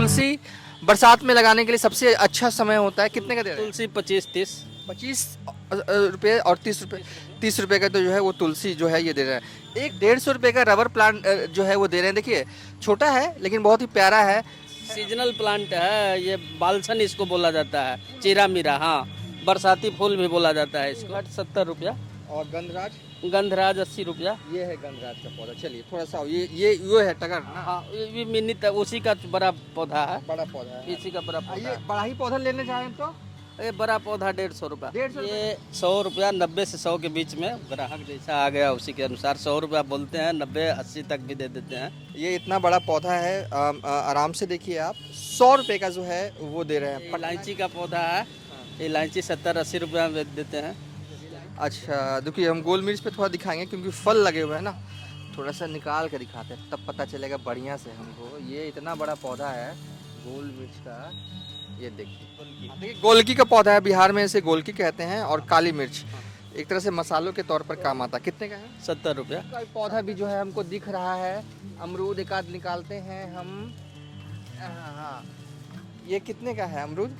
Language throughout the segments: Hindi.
तुलसी बरसात में लगाने के लिए सबसे अच्छा समय होता है, कितने का दे रहे हैं? तुलसी 25-30। 25 रुपये और 30 रुपये। 30 रुपये का तो जो है वो तुलसी जो है ये दे रहे हैं। एक 150 रुपये का रबर प्लांट जो है वो दे रहे हैं। देखिए छोटा है लेकिन बहुत ही प्यारा है। सीजनल प्लांट है ये, बालसन इसको बोला जाता है, चीरा मीरा। हाँ, बरसाती फूल भी बोला जाता है इसको। 70 रुपया। और गंधराज, गंधराज 80 रुपया। ये है गंधराज का पौधा। चलिए थोड़ा सा ये है टगर ना, हाँ, ये भी मिनी उसी का बड़ा पौधा है, बड़ा पौधा है। इसी का बड़ा पौधा ये है। बड़ा ही पौधा लेने चाहें तो ये बड़ा पौधा 150 रुपया। 150 ये 100 रुपया, 90 से 100 के बीच में, ग्राहक जैसा आ गया उसी के अनुसार 100 रुपया बोलते हैं, 90-80 तक भी दे देते हैं। ये इतना बड़ा पौधा है। आराम से देखिए आप, 100 रुपये का जो है वो दे रहे हैं। इलायची का पौधा है, इलायची 70-80 रुपया में बेच देते हैं। अच्छा देखिए, हम गोल मिर्च पे थोड़ा दिखाएंगे क्योंकि फल लगे हुए हैं ना, थोड़ा सा निकाल के दिखाते हैं तब पता चलेगा बढ़िया से हमको। ये इतना बड़ा पौधा है गोल मिर्च का, ये देखिए गोलकी का पौधा है, बिहार में इसे गोलकी कहते हैं। और काली मिर्च एक तरह से मसालों के तौर पर काम आता है। कितने का है? 70 रुपया। का पौधा भी जो है हमको दिख रहा है। अमरूद एक आध निकालते हैं हम। हाँ, ये कितने का है अमरूद?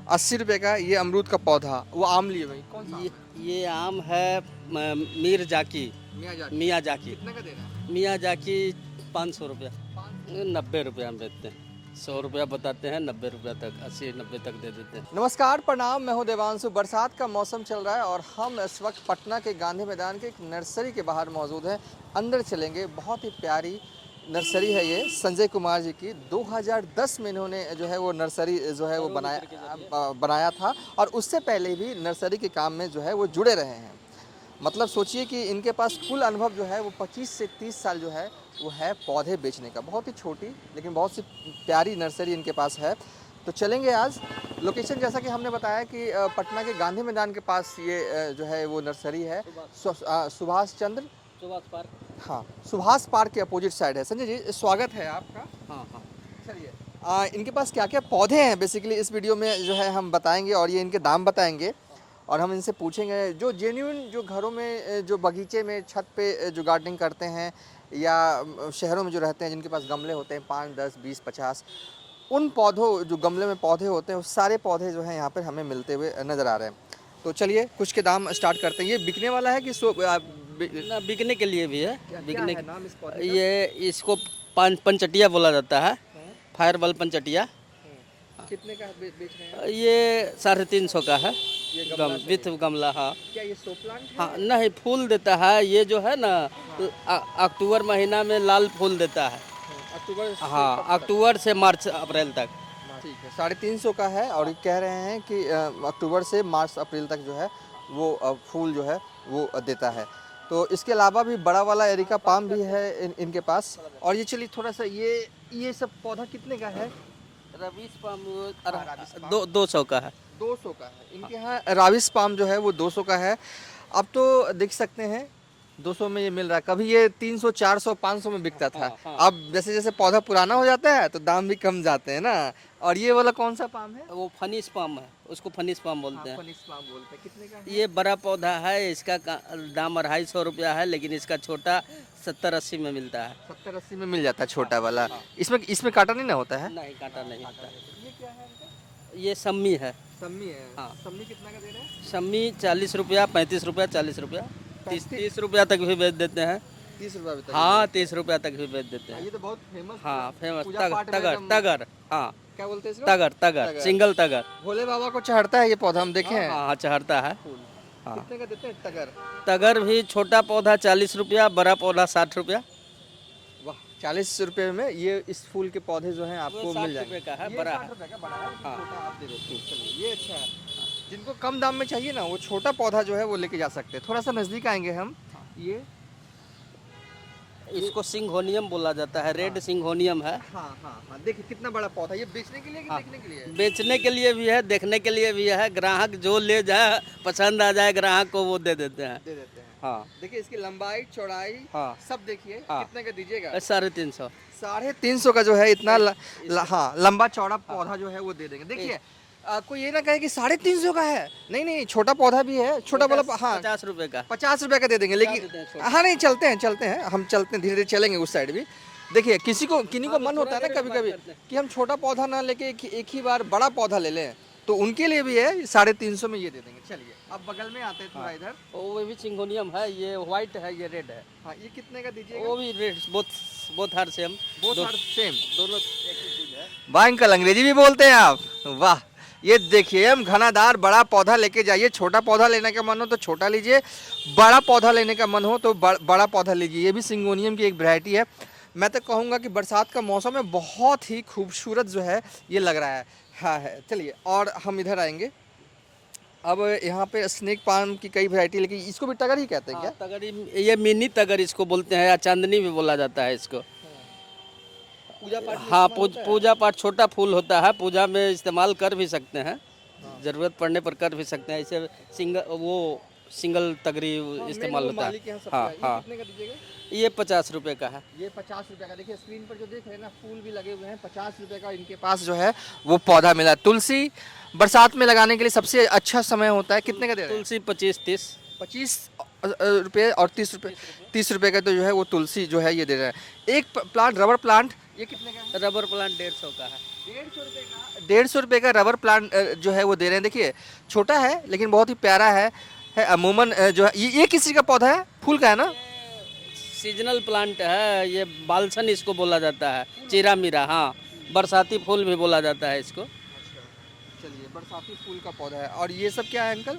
80 रुपये का ये अमरूद का पौधा। वो आम लिए भाई, कौन सा? ये आम है मीर जाकी, मियाँ जाकी। कितने का दे रहा है? मियाँ जाकी 500 रुपया। 90 रुपया में बेचते हैं। 100 रुपया बताते हैं, 90 रुपया तक, 80-90 तक दे देते हैं। नमस्कार, प्रणाम। मैं हूं देवांशु। बरसात का मौसम चल रहा है और हम इस वक्त पटना के गांधी मैदान के एक नर्सरी के बाहर मौजूद हैं। अंदर चलेंगे। बहुत ही प्यारी नर्सरी है ये, संजय कुमार जी की। 2010 में इन्होंने जो है वो नर्सरी जो है वो बनाया था और उससे पहले भी नर्सरी के काम में जो है वो जुड़े रहे हैं। मतलब सोचिए कि इनके पास कुल अनुभव जो है वो 25 से 30 साल जो है वो है पौधे बेचने का। बहुत ही छोटी लेकिन बहुत सी प्यारी नर्सरी इनके पास है। तो चलेंगे आज। लोकेशन जैसा कि हमने बताया कि पटना के गांधी मैदान के पास ये जो है वो नर्सरी है। सुभाष चंद्र पार्क। हाँ, सुभाष पार्क के अपोजिट साइड है। संजय जी स्वागत है आपका। हाँ। चलिए इनके पास क्या क्या पौधे हैं बेसिकली इस वीडियो में जो है हम बताएंगे और ये इनके दाम बताएंगे और हम इनसे पूछेंगे जो जेन्युइन जो घरों में जो बगीचे में छत पे जो गार्डनिंग करते हैं या शहरों में जो रहते हैं जिनके पास गमले होते हैं 5, 10, 20, 50, उन पौधों जो गमले में पौधे होते हैं वो सारे पौधे जो हैं यहाँ पर हमें मिलते हुए नज़र आ रहे हैं। तो चलिए कुछ के दाम स्टार्ट करते हैं। ये बिकने वाला है कि ना, बिकने के लिए भी है। बिकने है नाम इस पौधे का? ये इसको पंचटिया बोला जाता है, फायरबल पंचटिया। कितने का बेच रहे हैं? ये 350 का है, ये गमला विथ गमला। हाँ, क्या ये शो प्लांट है? हाँ, नहीं, फूल देता है ये जो है ना। अक्टूबर महीना में लाल फूल देता है। अक्टूबर? हाँ, अक्टूबर से मार्च अप्रैल तक। ठीक है, 350 का है और कह रहे हैं कि अक्टूबर से मार्च अप्रैल तक जो है वो फूल जो है वो देता है। तो इसके अलावा भी बड़ा वाला एरिका पाम भी है इनके पास। और ये चलिए थोड़ा सा ये सब पौधा कितने का है? रवीस पाम राबिस पाम 200 का है। 200 का है इनके यहाँ। राबिस पाम जो है वो 200 का है। अब तो देख सकते हैं 200 में ये मिल रहा है। कभी ये 300, 400, 500 में बिकता था। हाँ। अब जैसे जैसे पौधा पुराना हो जाता है तो दाम भी कम जाते हैं ना। और ये वाला कौन सा पाम है? वो फनीस पाम है, उसको फनीस पाम बोलते हैं। फनीस पाम बोलते हैं। कितने का है? ये बड़ा पौधा है, इसका दाम 250 रुपया है, लेकिन इसका छोटा 70-80 में मिलता है। 70-80 में मिल जाता है छोटा वाला। इसमें कांटा नहीं ना होता है? नहीं, कांटा नहीं होता है। ये क्या है इनका? ये सम्मी है। सम्मी है। हाँ। सम्मी कितना का दे रहे हैं? सम्मी 40 रुपया, 35 रुपया, 40 रुपया, 30 रुपया तक भी बेच देते हैं। 30 रुपये तक? हाँ, 30 रुपया तक भी बेच देते हैं। ये तो बहुत फेमस। हाँ, फेमस पूजा पाठ में तगर। एकदम- तगर। हाँ, क्या बोलते हैं इसको? तगर, सिंगल तगर। भोले बाबा को चढ़ता है ये पौधा, हम देखे हैं। हाँ, चढ़ता है। हाँ, कितने का देते हैं तगर? तगर भी छोटा पौधा 40 रुपया, बड़ा पौधा 60 रुपया। वाह, 40 रुपये में ये इस फूल के पौधे जो हैं आपको 60 मिल जाएंगे। रुपये का है, ये बड़ा 60 है। रुपये का बड़ा है। हाँ। छोटा आप दे देते हैं। चलिए ये अच्छा है। जिनको कम दाम में चाहिए ना वो छोटा पौधा जो है वो लेके जा सकते हैं। थोड़ा सा नजदीक आएंगे हम। ये इसको सिंघोनियम बोला जाता है, रेड सिंघोनियम है। हाँ, देखिए कितना बड़ा पौधा। ये बेचने के लिए कि देखने के लिए है? बेचने के लिए भी है, देखने के लिए भी है। ग्राहक जो ले जाए, पसंद आ जाए ग्राहक को, वो दे देते हैं। दे देते हैं। हाँ, देखिए इसकी लंबाई चौड़ाई हाँ। सब देखिए। हाँ। कितने का दीजिएगा? 350। 350 का जो है इतना हाँ लंबा चौड़ा पौधा जो है वो दे देंगे। देखिए कोई ये ना कहे कि 350 का है। नहीं, छोटा पौधा भी है। छोटा वाला हाँ 50 रुपये का। 50 रुपये का दे देंगे। लेकिन देते हैं छोटा। हाँ नहीं, चलते हैं हम चलते हैं धीरे धीरे चलेंगे उस साइड भी। देखिए किन्हीं को मन होता है ना कभी कभी कि हम छोटा पौधा ना लेके एक ही बार बड़ा पौधा ले लें, तो उनके लिए भी है 350 में ये दे देंगे। चलिए अब बगल में आते हैं थोड़ा इधर। वो भी सिंगोनियम है, ये व्हाइट है, ये रेड है। हाँ, ये कितने का दीजिएगा? वो भी red, both are same, both are same. दोनों एक ही चीज है। वाह अंकल, अंग्रेजी भी बोलते हैं आप, वाह। ये देखिए, हम घनादार बड़ा पौधा लेके जाइए, छोटा पौधा लेने का मन हो तो छोटा लीजिए, बड़ा पौधा लेने का मन हो तो बड़ा पौधा लीजिए। ये भी सिंगोनियम की एक वैरायटी है। मैं तो कहूँगा कि बरसात का मौसम है, बहुत ही खूबसूरत जो है ये लग रहा है। हाँ है, चलिए और हम इधर आएंगे। अब यहाँ पे स्नेक पाम की कई वैरायटी, लेकिन इसको भी टगर ही कहते हैं क्या? हाँ, तगर, ये मिनी तगर इसको बोलते हैं, या चांदनी भी बोला जाता है इसको। पूजा पाठ में हाँ, इस्तेमाल होता है? पूजा पाठ, छोटा फूल होता है, पूजा में इस्तेमाल कर भी सकते हैं, जरूरत पड़ने पर कर भी सकते हैं। ऐसे सिंगल तगरी इस्तेमाल मेन वो होता है। मालिक यहाँ सबका हाँ है। ये हाँ, कितने का दीजिएगा? ये 50 रुपए का है। ये 50 रुपये का। देखिए स्क्रीन पर जो देख रहे हैं ना, फूल भी लगे हुए हैं। 50 रुपये का इनके पास जो है वो पौधा मिला। तुलसी बरसात में लगाने के लिए सबसे अच्छा समय होता है। कितने का दे रहे हैं? तुलसी 25-30। 25 रुपये और 30 रुपये। 30 रुपये का तो जो है वो तुलसी जो है ये दे रहे हैं। एक प्लांट, रबर प्लांट, ये कितने का है? रबर प्लांट 150 का है। 150 रुपये का। 150 रुपये का रबर प्लांट जो है वो दे रहे हैं। देखिए छोटा है लेकिन बहुत ही प्यारा है। अमूमन जो है ये किसी का पौधा है? फूल का है ना? सीजनल प्लांट है, ये बालसन इसको बोला जाता है, चीरा मीरा। हाँ, बरसाती फूल भी बोला जाता है इसको। चलिए, बरसाती फूल का पौधा है। और ये सब क्या है अंकल?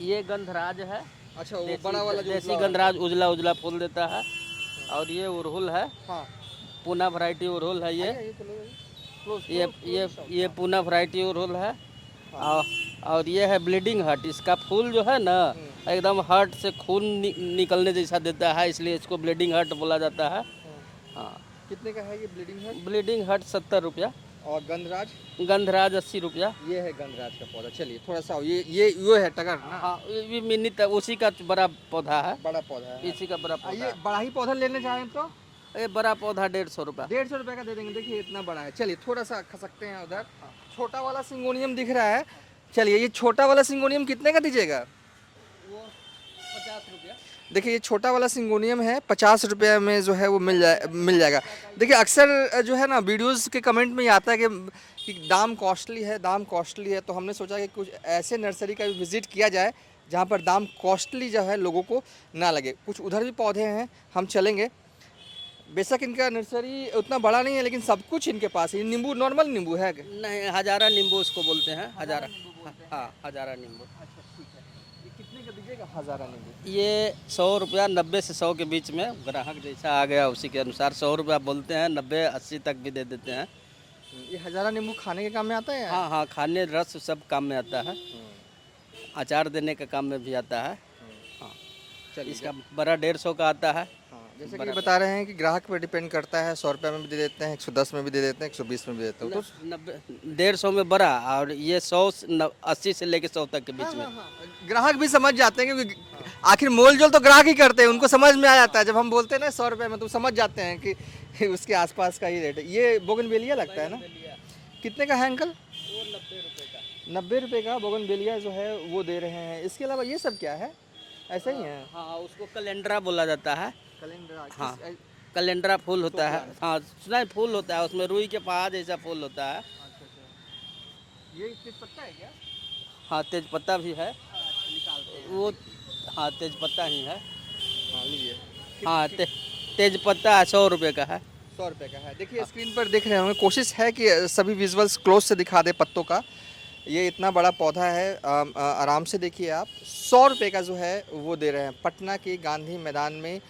ये गंधराज है। अच्छा, वो बड़ा वाला जो देसी उजला वाला। गंधराज उजला उजला फूल देता है। और ये उड़हुल है, हाँ, पूना वैरायटी उड़हुल है ये। ये तो लो, ये पूना वैरायटी उड़हुल है। और ये है ब्लीडिंग हार्ट। इसका फूल जो है ना, एकदम हार्ट से खून निकलने जैसा देता है, इसलिए इसको ब्लीडिंग हार्ट बोला जाता है। हाँ, कितने का है ये ब्लीडिंग है? ब्लीडिंग हार्ट 70 रुपया। और गंधराज? गंधराज 80 रुपया। ये है गंधराज का पौधा। चलिए थोड़ा सा ये है टगर ना? हाँ, ये भी मिनी उसी का बड़ा पौधा है, बड़ा पौधा है। इसी का बड़ा पौधा ये बड़ा ही पौधा लेने चाहें तो है। ये बड़ा पौधा 150 रुपया। 150 रुपये का दे देंगे। देखिए इतना बड़ा है। चलिए थोड़ा सा खसकते हैं उधर। छोटा वाला सिंगोनियम दिख रहा है। चलिए, ये छोटा वाला सिंगोनियम कितने का दीजिएगा? वो 50 रुपया। देखिए ये छोटा वाला सिंगोनियम है, 50 रुपये में जो है वो मिल जाएगा। देखिए अक्सर जो है ना वीडियोस के कमेंट में ये आता है कि दाम कॉस्टली है, तो हमने सोचा कि कुछ ऐसे नर्सरी का भी विज़िट किया जाए जहाँ पर दाम कॉस्टली जो है लोगों को ना लगे। कुछ उधर भी पौधे हैं, हम चलेंगे। बेशक इनका नर्सरी उतना बड़ा नहीं है लेकिन सब कुछ इनके पास है। नींबू, नॉर्मल नींबू है? नहीं, हजारा नींबू उसको बोलते हैं, हजारा। हाँ, हजारा नींबू। अच्छा ठीक है। ये कितने का दीजिएगा हज़ारा नींबू? ये 100 रुपया, 90 से 100 के बीच में, ग्राहक जैसा आ गया उसी के अनुसार 100 रुपया बोलते हैं, 90-80 तक भी दे देते हैं। ये हज़ारा नींबू खाने के काम में आता है? हाँ हाँ, खाने, रस सब काम में आता है, अचार देने के काम में भी आता है। हाँ, चलिए। इसका बड़ा 150 का आता है। जैसे कि बता रहे हैं कि ग्राहक पर डिपेंड करता है। 100 रुपये में भी दे देते हैं, 110 में भी दे देते हैं, 120 में भी देते हैं। तो 150 में बड़ा, और ये 80 से लेके 100 तक के बीच में। ग्राहक भी समझ जाते हैं क्योंकि आखिर मोल जोल तो ग्राहक ही करते हैं, उनको समझ में आ जाता है। जब हम बोलते हैं ना 100 रुपये में, तो समझ जाते हैं कि उसके आसपास का ही रेट है। ये बोगनवेलिया लगता है ना? कितने का है अंकल? वो 90 रुपये का। 90 रुपये का बोगनवेलिया जो है वो दे रहे हैं। इसके अलावा ये सब क्या है? ऐसा ही है? हाँ, उसको कैलेंडरा बोला जाता है। कैलेंडर? हाँ, कैलेंडरा फूल होता है। हाँ, सुना है, फूल होता है उसमें, रुई के पहाड़ जैसा फूल होता है। ये तेज पत्ता है क्या? हाँ, तेज पत्ता भी है वो। हाँ, तेज पत्ता ही है। हाँ लीजिए। हाँ, तेज पत्ता 100 रुपये का है। 100 रुपये का है। देखिए स्क्रीन पर देख रहे होंगे, कोशिश है कि सभी विजुअल्स क्लोज से दिखा दे पत्तों का। ये इतना बड़ा पौधा है, आराम से देखिए आप। 100 रुपये का जो है वो दे रहे हैं। पटना के गांधी मैदान में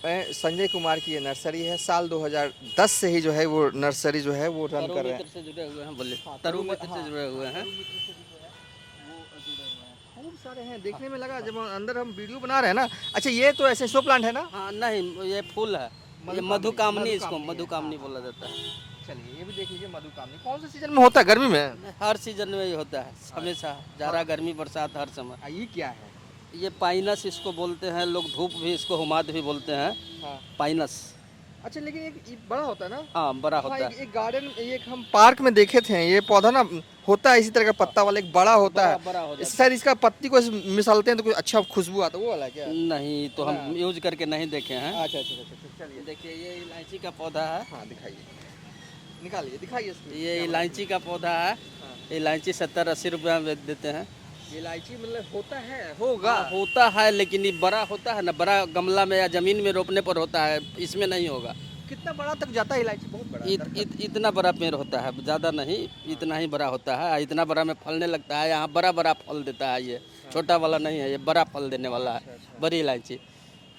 संजय कुमार की ये नर्सरी है। साल 2010 से ही जो है वो नर्सरी जो है वो रन कर रहे हैं। से जुड़े हुए हैं, बोले तरु मित्र से जुड़े हुए हैं। खूब सारे हैं, देखने में लगा जब अंदर हम वीडियो बना रहे हैं ना। अच्छा, ये तो ऐसे शो प्लांट है ना? हाँ, नहीं, ये फूल है, ये मधुकामनी, इसको मधुकामनी बोला जाता है। चलिए ये भी देख लीजिए, मधुकामनी। कौन से सीजन में होता है? गर्मी में? हर सीजन में ये होता है, हमेशा, जाड़ा गर्मी बरसात हर समय। ये क्या है? ये पाइनस इसको बोलते हैं लोग, धूप भी इसको हुमाद भी बोलते हैं। हाँ। पाइनस। अच्छा, लेकिन एक बड़ा होता है ना। हाँ बड़ा हाँ, होता है। एक गार्डन, एक हम पार्क में देखे थे, ये पौधा ना होता है इसी तरह का पत्ता वाला, एक बड़ा होता है। बड़ा हो जाता शायद इसका पत्ती को ऐसे मिसालते हैं तो कुछ अच्छा खुशबू आता है, वो वाला क्या? है। नहीं तो हम हाँ। यूज करके नहीं देखे हैं। अच्छा अच्छा अच्छा अच्छा, चलिए। देखिए ये इलायची का पौधा है। हाँ दिखाइए, निकालिए, दिखाइए इसको। ये इलायची का पौधा है। हाँ। इलायची 70-80 रुपये में बेच देते हैं। इलायची मतलब होता है, होगा। हाँ, होता है लेकिन ये बड़ा होता है ना, बड़ा गमला में या जमीन में रोपने पर होता है, इसमें नहीं होगा। कितना बड़ा तक जाता है इलायची? बहुत बड़ा है दरख्त। इतना बड़ा पेड़ होता है, ज़्यादा नहीं, इतना ही बड़ा होता है। इतना बड़ा में फलने लगता है, यहाँ बड़ा बड़ा फल देता है। ये छोटा वाला नहीं है, ये बड़ा फल देने वाला है, बड़ी इलायची।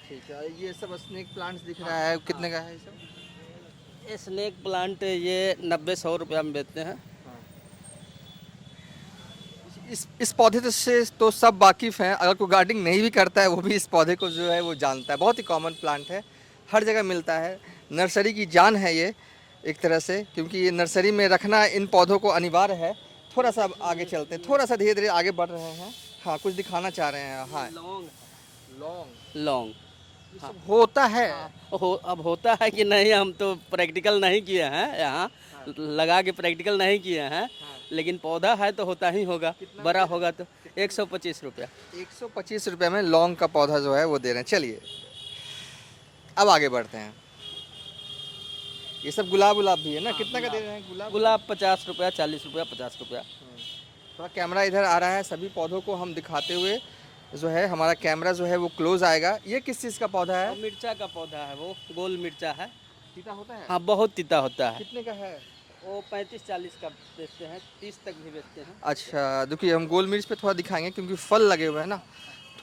ठीक है, ये सब स्नेक प्लांट्स दिख रहा है, कितने का है ये सब? ये स्नेक प्लांट ये 90-100 रुपया में बेचते हैं। इस पौधे से तो सब वाकिफ़ हैं, अगर कोई गार्डनिंग नहीं भी करता है वो भी इस पौधे को जो है वो जानता है। बहुत ही कॉमन प्लांट है, हर जगह मिलता है, नर्सरी की जान है ये एक तरह से, क्योंकि ये नर्सरी में रखना इन पौधों को अनिवार्य है। थोड़ा सा अब आगे चलते हैं, थोड़ा सा धीरे धीरे आगे बढ़ रहे हैं। हाँ, कुछ दिखाना चाह रहे हैं। हाँ, लौंग लौंग हाँ, होता है। अब होता है कि नहीं, हम तो प्रैक्टिकल नहीं किए हैं यहाँ, लगा के प्रैक्टिकल नहीं किए हैं, लेकिन पौधा है तो होता ही होगा। बड़ा होगा तो 125 रुपया। 125 रुपये में लौंग का पौधा जो है वो दे रहे हैं। चलिए अब आगे बढ़ते हैं। ये सब गुलाब भी है ना, कितना का दे रहे हैं गुलाब? गुलाब 50 रुपया, 40 रुपया, 50 रुपया। थोड़ा कैमरा इधर आ रहा है, सभी पौधों को हम दिखाते हुए जो है हमारा कैमरा जो है वो क्लोज आएगा। ये किस चीज़ का पौधा है? मिर्चा का पौधा है, वो गोल मिर्चा है। तीता होता है? हाँ बहुत तीता होता है। कितने का है? वो 35-40 का बेचते हैं, 30 तक भी बेचते हैं। अच्छा, देखिए हम गोल मिर्च पे थोड़ा दिखाएंगे क्योंकि फल लगे हुए हैं ना,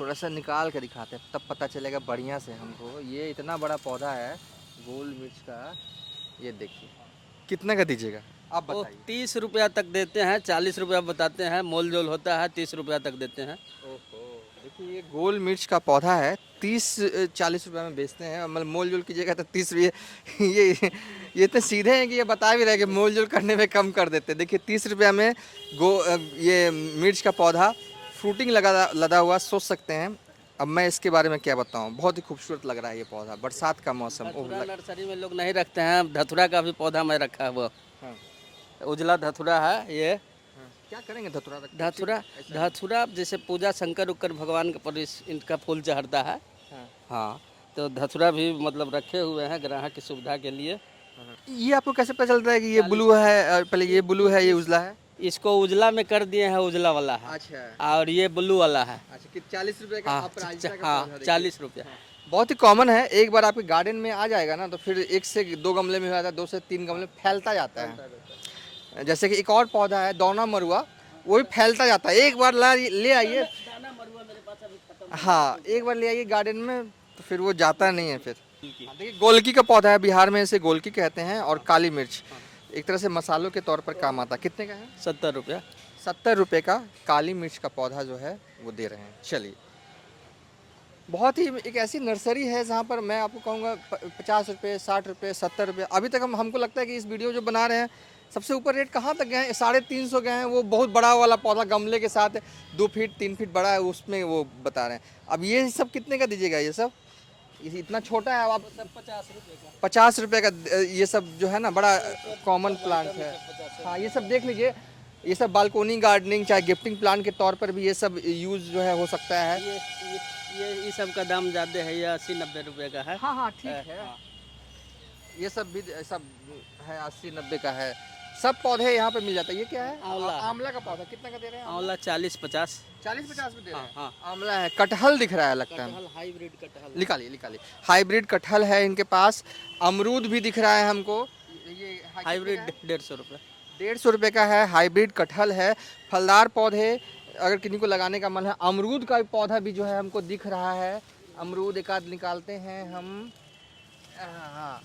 थोड़ा सा निकाल कर दिखाते हैं तब पता चलेगा बढ़िया से हमको। ये इतना बड़ा पौधा है गोल मिर्च का, ये देखिए। कितने का दीजिएगा आप वो बताइए? 30 रुपया तक देते हैं, 40 रुपया बताते हैं, मोल जोल होता है, 30 रुपया तक देते हैं। ओहो, देखिए ये गोल मिर्च का पौधा है, 30-40 रुपये में बेचते हैं। मतलब मोल जोल कीजिएगा तो 30 रुपये। ये इतने सीधे हैं कि ये बता भी रहे कि मोल जोल करने में कम कर देते हैं। देखिए 30 रुपये में ये मिर्च का पौधा फ्रूटिंग लदा हुआ, सोच सकते हैं। अब मैं इसके बारे में क्या बताऊं, बहुत ही खूबसूरत लग रहा है ये पौधा, बरसात का मौसम। धतूरा नर्सरी में लोग नहीं रखते हैं, धतूरा का भी पौधा मैं रखा है। वो हाँ। उजला धतूरा है ये। क्या करेंगे धतूरा? धतूरा जैसे पूजा शंकर उकर भगवान के पर इनका फूल चढ़ता है। हाँ, तो धतूरा भी मतलब रखे हुए हैं ग्राहक की सुविधा के लिए। ये आपको कैसे पता चलता है कि ये ब्लू है? पहले ये ब्लू है, ये उजला है? इसको उजला में कर दिए हैं, उजला वाला है। अच्छा, और ये ब्लू वाला है। अच्छा, कि 40 रुपये का हाँ, अपराजिता का हाँ पौधा देखिए। 40 रुपया। बहुत ही कॉमन है, एक बार आपके गार्डन में आ जाएगा ना तो फिर 1 से 2 गमले में हो जाता है, 2 से 3 गमले में फैलता जाता है। जैसे कि एक और पौधा है दौना मरुआ, वो भी फैलता जाता है। एक बार ले आइए, हाँ एक बार ले आइए गार्डन में तो फिर वो जाता नहीं है फिर। देखिए गोलकी का पौधा है, बिहार में इसे गोलकी कहते हैं। और काली मिर्च एक तरह से मसालों के तौर पर काम आता है। कितने का है? 70 रुपया। 70 रुपये का काली मिर्च का पौधा जो है वो दे रहे हैं। चलिए, बहुत ही एक ऐसी नर्सरी है जहाँ पर मैं आपको कहूँगा 50 रुपये, 60 रुपये, 70 रुपये। अभी तक हमको लगता है कि इस वीडियो जो बना रहे हैं सबसे ऊपर रेट कहाँ तक गए हैं? 350 गए हैं। वो बहुत बड़ा वाला पौधा गमले के साथ 2 फीट 3 फीट बड़ा है, उसमें वो बता रहे हैं। अब ये सब कितने का दीजिएगा? ये सब इतना छोटा है, आप 50 रुपये का। 50 रुपये का। ये सब जो है ना बड़ा कॉमन प्लांट है। हाँ, ये सब देख लीजिए, ये सब बालकोनी गार्डनिंग चाहे गिफ्टिंग प्लांट के तौर पर भी ये सब यूज़ जो है हो सकता है। ये सब का दाम ज़्यादा है, ये 80-90 रुपये का है। हाँ हाँ ठीक है, ये सब भी सब है 80-90 का है। सब पौधे यहाँ पे मिल जाता है। ये क्या है? आंवला का पौधा कितना का दे रहे हैं? आंवला 40-50। 40-50 में दे रहे हैं। हाँ। आंवला है। कटहल दिख रहा है लगता है। हाइब्रिड कटहल। निकालिए। हाइब्रिड कटहल है इनके पास। अमरूद भी दिख रहा है हमको। ये हाइब्रिड 150 रुपये। 150 रुपये का है। हाइब्रिड कटहल है। फलदार पौधे अगर किसी को लगाने का मन है, अमरूद का पौधा भी जो है हमको दिख रहा है। अमरूद एक आध निकालते हैं हम। हाँ,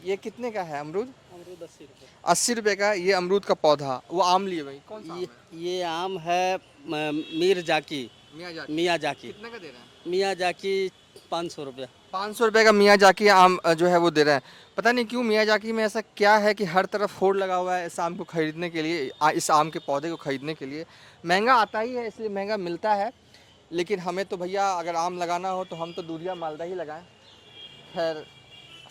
ये कितने का है अमरूद? 80 रुपये। 80 रुपये का ये अमरूद का पौधा। वो आम लिए भाई, कौन सा आम है? ये आम है मियाजाकी। कितने का दे रहे हैं? मियाजाकी 500 रुपया। 500 रुपये का मियाजाकी आम जो है वो दे रहे हैं। पता नहीं क्यों मियाजाकी में ऐसा क्या है कि हर तरफ होड़ लगा हुआ है इस आम को खरीदने के लिए, इस आम के पौधे को खरीदने के लिए। महंगा आता ही है, इसलिए महंगा मिलता है। लेकिन हमें तो भैया अगर आम लगाना हो तो हम तो दूधिया मालदा ही लगाएं। खैर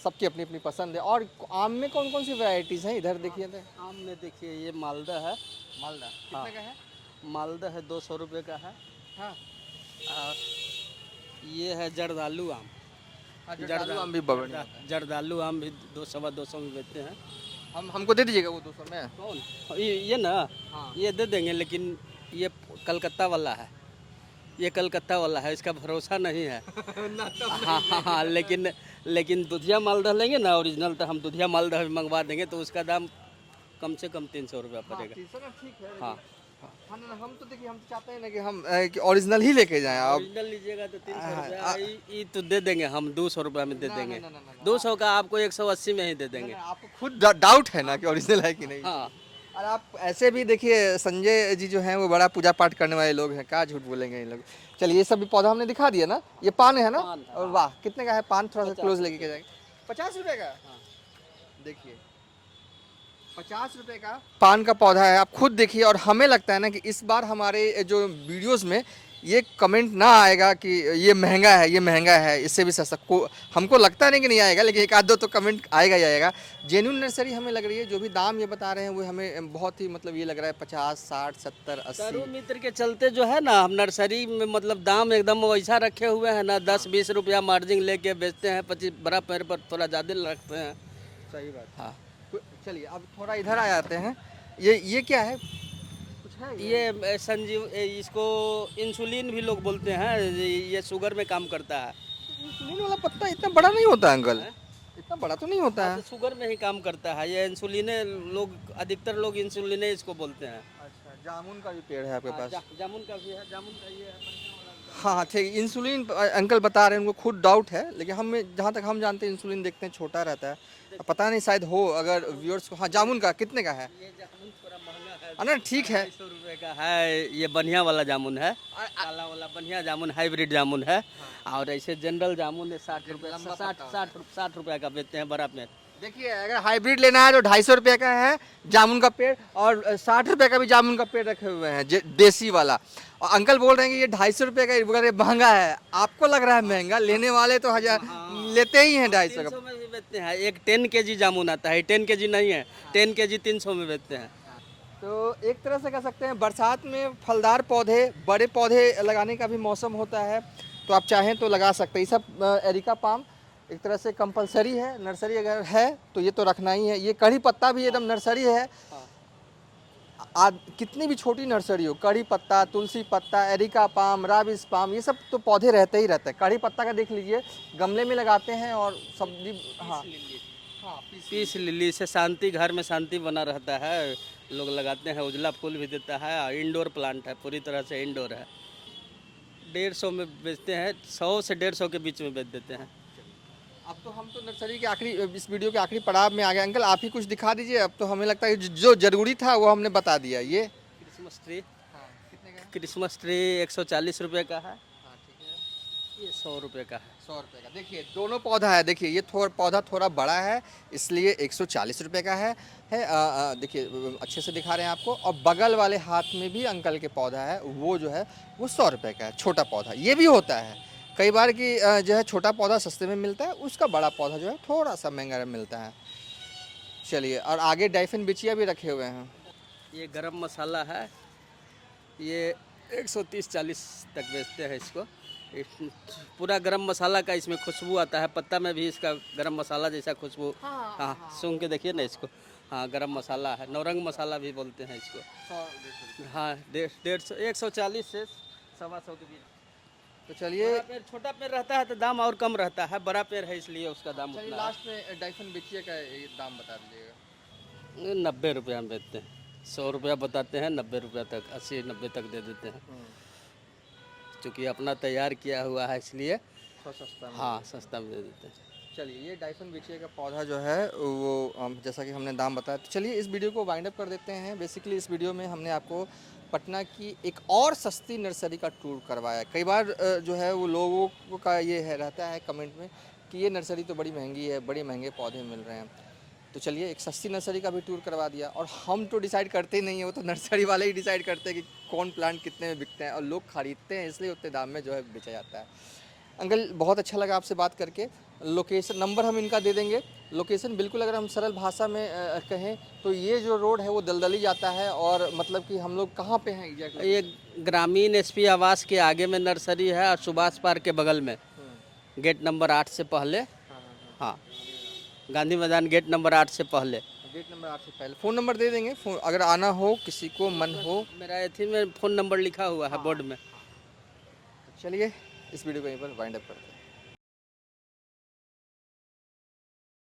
सबकी अपनी अपनी पसंद है। और आम में कौन कौन सी वैरायटीज़ हैं इधर देखिए तो? आम में देखिए ये मालदा है। मालदा हाँ। कितने का है? मालदा है 200 रुपये का है। हाँ और ये है जर्दालू आम। हाँ, जर्दालू आम भी बढ़िया होता है। जर्दालू आम भी 200 में बेचते हैं। हमको दे दीजिएगा वो 200 में। कौन ये ना? हाँ ये दे देंगे, लेकिन ये कलकत्ता वाला है। ये कलकत्ता वाला है, इसका भरोसा नहीं है। हाँ हाँ हाँ, लेकिन दुधिया मालदा लेंगे ना ओरिजिनल, तो हम दुधिया मालदा भी मंगवा देंगे, तो उसका दाम कम से कम 300 रुपया पड़ेगा। ठीक है। हाँ हाँ ना, हम तो देखिए हम तो चाहते हैं ना कि हम ओरिजिनल ही लेके जाएं। अब ओरिजिनल लीजिएगा तो 300 रुपया, ये तो दे देंगे हम 200 रुपया में दे देंगे। ना, ना, ना, ना। 200 का आपको 180 में ही दे देंगे। आपको खुद डाउट है ना कि ओरिजिनल है कि नहीं? हाँ और आप ऐसे भी देखिए संजय जी जो हैं वो बड़ा पूजा पाठ करने वाले लोग हैं, क्या झूठ बोलेंगे ये लोग। चलिए ये सब भी पौधा हमने दिखा दिया ना। ये पान है ना? पान है, और वाह कितने का है पान? थोड़ा सा 50 क्लोज लेके जाएंगे। 50 रुपए का? हाँ। देखिए 50 रुपए का पान का पौधा है, आप खुद देखिए। और हमें लगता है ना कि इस बार हमारे जो वीडियोस में ये कमेंट ना आएगा कि ये महंगा है, ये महंगा है, इससे भी सस्ता को हमको लगता नहीं कि नहीं आएगा, लेकिन एक आध दो तो कमेंट आएगा ही आएगा। जेन्युइन नर्सरी हमें लग रही है, जो भी दाम ये बता रहे हैं वो हमें बहुत ही मतलब ये लग रहा है 50, 60, 70, 80। करू मित्र के चलते जो है ना, हम नर्सरी में मतलब दाम एकदम वैसा रखे हुए हैं ना, 10-20 रुपया मार्जिन लेके बेचते हैं, 25 बड़ा पैर पर थोड़ा ज़्यादा रखते हैं। सही बात। हाँ चलिए अब थोड़ा इधर आ जाते हैं। ये क्या है? कुछ है ये संजीव इसको इंसुलिन भी लोग बोलते हैं, ये शुगर में काम करता है। इंसुलिन वाला पत्ता इतना बड़ा नहीं होता अंकल, इतना बड़ा तो नहीं होता है। तो शुगर में ही काम करता है ये इंसुलिन। लोग अधिकतर लोग इंसुलिन इसको बोलते हैं। अच्छा, जामुन का भी पेड़ है आपके पास? जामुन का भी है, जामुन का ये है। हाँ हाँ ठीक। इंसुलिन अंकल बता रहे हैं, उनको खुद डाउट है, लेकिन हमें जहाँ तक हम जानते हैं इंसुलिन देखते हैं छोटा रहता है। पता नहीं शायद हो अगर व्यूअर्स को। हाँ जामुन का कितने का है? ये जामुन थोड़ा महंगा है। ना ठीक है। 250 रुपये का है। ये बढ़िया वाला जामुन है, काला वाला बढ़िया जामुन, हाइब्रिड जामुन है। और ऐसे जनरल जामुन है 60 रुपये, 60 रुपये का बेचते हैं बड़ा पेड़। देखिए अगर हाइब्रिड लेना है तो 250 रुपये का है जामुन का पेड़, और 60 रुपये का भी जामुन का पेड़ रखे हुए हैं देसी वाला। और अंकल बोल रहे हैं कि ये 250 रुपये का बोल महंगा है। आपको लग रहा है महंगा, लेने वाले तो 1000 लेते ही हैं 250 का। 300 में भी बेचते हैं। एक 10 kg जामुन आता है, 10 kg नहीं है, 10 kg 300 में बेचते हैं। तो एक तरह से कह सकते हैं बरसात में फलदार पौधे, बड़े पौधे लगाने का भी मौसम होता है, तो आप चाहें तो लगा सकते हैं। ये सब एरिका पाम एक तरह से कंपलसरी है, नर्सरी अगर है तो ये तो रखना ही है। ये कड़ी पत्ता भी एकदम नर्सरी है। कितनी भी छोटी नर्सरी हो, कड़ी पत्ता, तुलसी पत्ता, एरिका पाम, राबिस पाम, ये सब तो पौधे रहते ही रहते हैं। कड़ी पत्ता का देख लीजिए, गमले में लगाते हैं और सब्जी। हाँ पीस लिली से शांति, घर में शांति बना रहता है, लोग लगाते हैं। उजला फूल भी देता है, इंडोर प्लांट है, पूरी तरह से इंडोर है। 150 में बेचते हैं, 100 से 150 के बीच में बेच देते हैं। अब तो हम तो नर्सरी के आखिरी, इस वीडियो के आखिरी पड़ाव में आ गए। अंकल आप ही कुछ दिखा दीजिए, अब तो हमें लगता है जो जरूरी था वो हमने बता दिया। ये क्रिसमस ट्री, कितने का? क्रिसमस ट्री 140 रुपये का है। हाँ ठीक है। ये 100 रुपये का है। 100 रुपये का। देखिए दोनों पौधा है, देखिए ये पौधा थोड़ा बड़ा है इसलिए 140 रुपये का है। देखिए अच्छे से दिखा रहे हैं आपको। और बगल वाले हाथ में भी अंकल के पौधा है, वो जो है वो 100 रुपये का है, छोटा पौधा। ये भी होता है कई बार कि जो है छोटा पौधा सस्ते में मिलता है, उसका बड़ा पौधा जो है थोड़ा सा महंगा मिलता है। चलिए, और आगे डाइफिन बिचिया भी रखे हुए हैं। ये गरम मसाला है, ये 130-40 तक बेचते हैं इसको। पूरा गरम मसाला का इसमें खुशबू आता है, पत्ता में भी इसका गरम मसाला जैसा खुशबू। हाँ सूंघ के देखिए ना इसको। हाँ गरम मसाला है, नौरंग मसाला भी बोलते हैं इसको। हाँ 150, 140 से 125 के बीच। तो चलिए, छोटा पेड़ रहता है तो दाम और कम रहता है, बड़ा पेड़ है इसलिए उसका दाम चलिए उतना। लास्ट में डाइफिन बिचिया का दाम बता दीजिएगा। 90 रुपया में बेचते हैं। 100 रुपया बताते हैं, 90 रुपया तक, 80-90 तक दे देते हैं। क्योंकि अपना तैयार किया हुआ है इसलिए सस्ता में। हाँ सस्ता में दे देते हैं। चलिए ये डाइफिन बिचिया का पौधा जो है वो जैसा कि हमने दाम बताया। तो चलिए इस वीडियो को वाइंड अप कर देते हैं। बेसिकली इस वीडियो में हमने आपको पटना की एक और सस्ती नर्सरी का टूर करवाया। कई बार जो है वो लोगों का ये है रहता है कमेंट में कि ये नर्सरी तो बड़ी महंगी है, बड़े महंगे पौधे मिल रहे हैं। तो चलिए एक सस्ती नर्सरी का भी टूर करवा दिया। और हम तो डिसाइड करते ही नहीं है, वो तो नर्सरी वाले ही डिसाइड करते हैं कि कौन प्लांट कितने में बिकते हैं, और लोग खरीदते हैं इसलिए उतने दाम में जो है बेचा जाता है। अंकल बहुत अच्छा लगा आपसे बात करके। लोकेशन नंबर हम इनका दे देंगे। लोकेशन बिल्कुल अगर हम सरल भाषा में कहें तो ये जो रोड है वो दलदली जाता है, और मतलब कि हम लोग कहाँ पे हैं एग्जैक्टली? ये ग्रामीण एसपी आवास के आगे में नर्सरी है और सुभाष पार्क के बगल में गेट नंबर 8 से पहले। हाँ, गांधी मैदान गेट नंबर 8 से पहले। गेट नंबर 8 से पहले। फ़ोन नंबर दे देंगे, फ़ोन अगर आना हो किसी को मन हो। मेरा एथी में फ़ोन नंबर लिखा हुआ है बोर्ड में। चलिए इस वीडियो को यहीं पर वाइंड अप करते हैं।